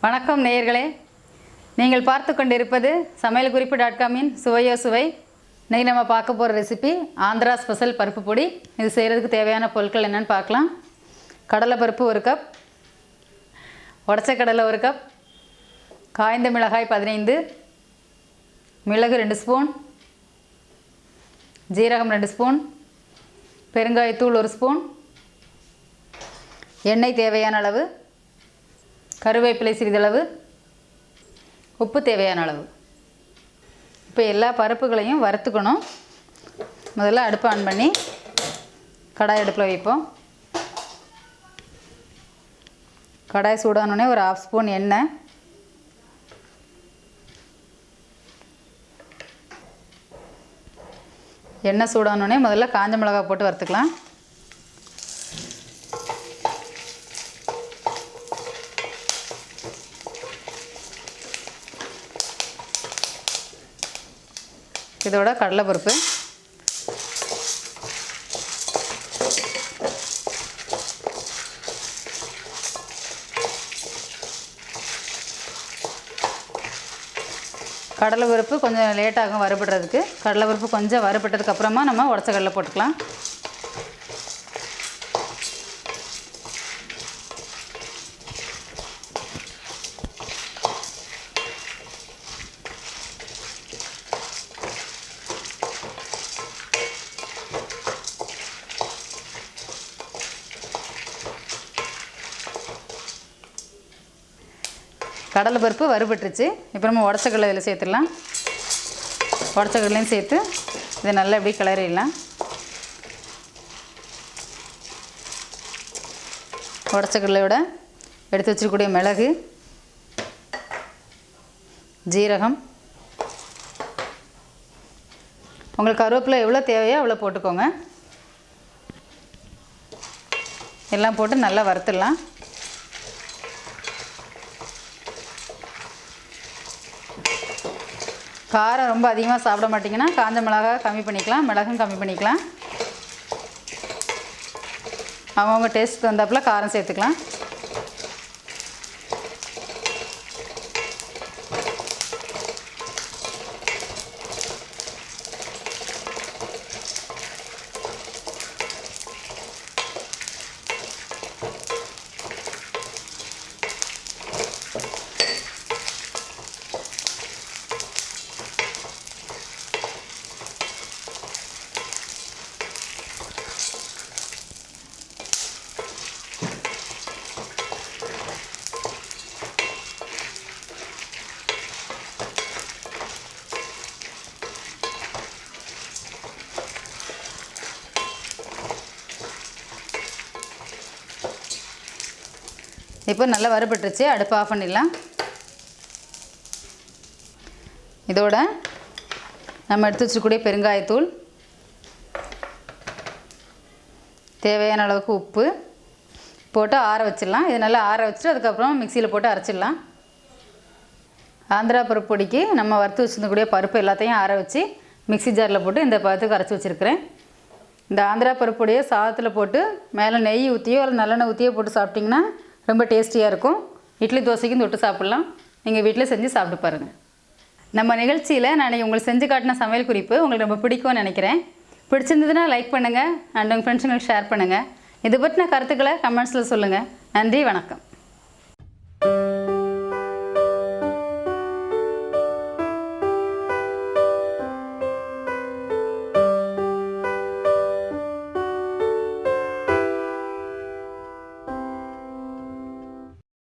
வணக்கம் நேயர்களே, நீங்கள் பார்த்து கொண்டிருப்பது சமையல் குறிப்பு.com-இன் சுவையோ சுவை. இன்றைக்கி நம்ம பார்க்க போகிற ரெசிபி ஆந்திரா ஸ்பெஷல் பருப்பு பொடி. இது செய்கிறதுக்கு தேவையான பொருட்கள் என்னென்னு பார்க்கலாம். கடலை பருப்பு 1 கப், உடச்ச கடலை 1 கப், காய்ந்த மிளகாய் 15, மிளகு 2 ஸ்பூன், ஜீரகம் 2 ஸ்பூன், பெருங்காயத்தூள் 1 ஸ்பூன், எண்ணெய் தேவையான அளவு, கருவேப்பிலை சிறிதளவு, உப்பு தேவையான அளவு. இப்போ எல்லா பருப்புகளையும் வறுத்துக்கணும். முதல்ல அடுப்பு ஆன் பண்ணி கடாய் அடுப்பில் வைப்போம். கடாய் சூடானோடனே ஒரு 1/2 ஸ்பூன் எண்ணெய், எண்ணெய் சூடானோடனே முதல்ல காஞ்ச மிளகாய் போட்டு வறுத்துக்கலாம். இதோட கடலைப்பருப்பு, கடலைப்பருப்பு கொஞ்சம் லேட்டாகும் வறுபடுறதுக்கு. கடலைப்பருப்பு கொஞ்சம் வறுபட்டதுக்கு அப்புறமா நம்ம உடச்ச கடலை போட்டுக்கலாம். கடலை பருப்பு வறுபட்டுருச்சு. இப்போ நம்ம உடச்ச கடலை இதில் சேர்த்துடலாம். உடச்ச கடலையும் சேர்த்து இதை நல்லா இப்படி கிளறிடலாம். உடச்ச கடலையோட எடுத்து வச்சுருக்கக்கூடிய மிளகு, ஜீரகம், உங்களுக்கு கருவேப்பிலை எவ்வளோ தேவையோ அவ்வளோ போட்டுக்கோங்க. எல்லாம் போட்டு நல்லா வறுத்துடலாம். காரம் ரொம்ப அதிகமாக சாப்பிட மாட்டிங்கன்னா காஞ்ச மிளகாய் கம்மி பண்ணிக்கலாம், மிளகும் கம்மி பண்ணிக்கலாம். அவங்கவுங்க டேஸ்ட் வந்தாப்புல காரம் சேர்த்துக்கலாம். இப்போ நல்லா வறுபட்டுருச்சு. அடுப்பு ஆஃப் பண்ணிடலாம். இதோட நம்ம எடுத்து வச்சுக்கூடிய பெருங்காயத்தூள், தேவையான அளவுக்கு உப்பு போட்டு ஆற வச்சிடலாம். இது நல்லா ஆற வச்சுட்டு அதுக்கப்புறம் மிக்சியில் போட்டு அரைச்சிடலாம். ஆந்திரா பருப்பு பொடிக்கு நம்ம வறுத்து வச்சுருக்கக்கூடிய பருப்பு எல்லாத்தையும் ஆற வச்சு மிக்சி ஜாரில் போட்டு இந்த பருத்துக்கு அரைச்சி வச்சுருக்கிறேன். இந்த ஆந்திரா பருப்பு பொடியை சாதத்தில் போட்டு மேலே நெய் ஊற்றியோ அல்லது நல்லெண்ணெய் ஊற்றியோ போட்டு சாப்பிட்டிங்கன்னா ரொம்ப டேஸ்டியாக இருக்கும். இட்லி தோசைக்கும் தொட்டு சாப்பிட்லாம். நீங்கள் வீட்டில் செஞ்சு சாப்பிட்டு பாருங்கள். நம்ம நிகழ்ச்சியில் நான் உங்களுக்கு செஞ்சு காட்டின சமையல் குறிப்பு உங்களுக்கு ரொம்ப பிடிக்கும்னு நினைக்கிறேன். பிடிச்சிருந்ததுன்னா லைக் பண்ணுங்கள் அண்ட் உங்கள் ஃப்ரெண்ட்ஸுங்களுக்கு ஷேர் பண்ணுங்கள். இதை பற்றின கருத்துக்களை கமெண்ட்ஸில் சொல்லுங்கள். நன்றி, வணக்கம்.